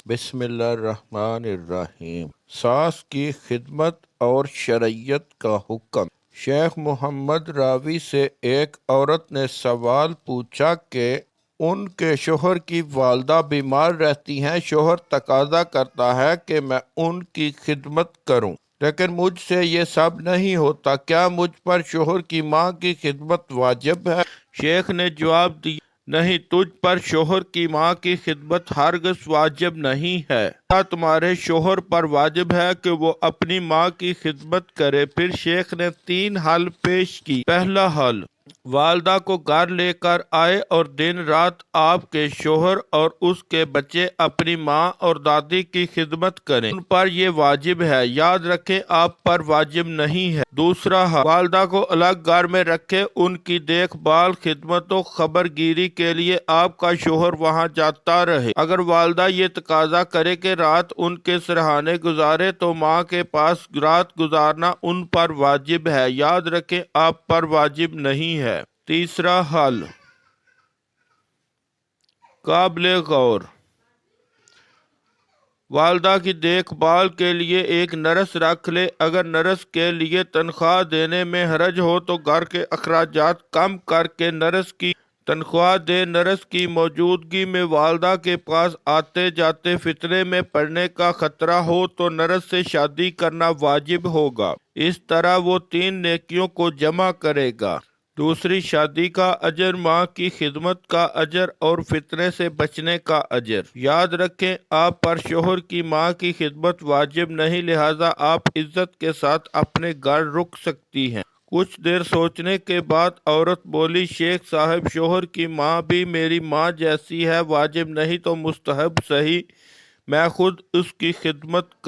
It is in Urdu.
بسم اللہ الرحمن الرحیم۔ ساس کی خدمت اور شرعیت کا حکم۔ شیخ محمد راوی سے ایک عورت نے سوال پوچھا کہ ان کے شوہر کی والدہ بیمار رہتی ہیں، شوہر تقاضا کرتا ہے کہ میں ان کی خدمت کروں، لیکن مجھ سے یہ سب نہیں ہوتا، کیا مجھ پر شوہر کی ماں کی خدمت واجب ہے؟ شیخ نے جواب دیا، نہیں، تجھ پر شوہر کی ماں کی خدمت ہرگز واجب نہیں ہے۔ کیا تمہارے شوہر پر واجب ہے کہ وہ اپنی ماں کی خدمت کرے؟ پھر شیخ نے 3 حل پیش کی۔ پہلا حل، والدہ کو گھر لے کر آئے اور دن رات آپ کے شوہر اور اس کے بچے اپنی ماں اور دادی کی خدمت کریں، ان پر یہ واجب ہے، یاد رکھیں آپ پر واجب نہیں ہے۔ دوسرا حل، والدہ کو الگ گھر میں رکھے، ان کی دیکھ بھال، خدمت و خبر گیری کے لیے آپ کا شوہر وہاں جاتا رہے۔ اگر والدہ یہ تقاضا کرے کہ رات ان کے سرہانے گزارے تو ماں کے پاس رات گزارنا ان پر واجب ہے، یاد رکھیں آپ پر واجب نہیں ہے۔ تیسرا حل قابل غور، والدہ کی دیکھ بھال کے لیے ایک نرس رکھ لے، اگر نرس کے لیے تنخواہ دینے میں حرج ہو تو گھر کے اخراجات کم کر کے نرس کی تنخواہ دے۔ نرس کی موجودگی میں والدہ کے پاس آتے جاتے فتنے میں پڑنے کا خطرہ ہو تو نرس سے شادی کرنا واجب ہوگا، اس طرح وہ 3 نیکیوں کو جمع کرے گا: دوسری شادی کا اجر، ماں کی خدمت کا اجر اور فتنے سے بچنے کا اجر۔ یاد رکھیں آپ پر شوہر کی ماں کی خدمت واجب نہیں، لہذا آپ عزت کے ساتھ اپنے گھر رک سکتی ہیں۔ کچھ دیر سوچنے کے بعد عورت بولی، شیخ صاحب، شوہر کی ماں بھی میری ماں جیسی ہے، واجب نہیں تو مستحب صحیح، میں خود اس کی خدمت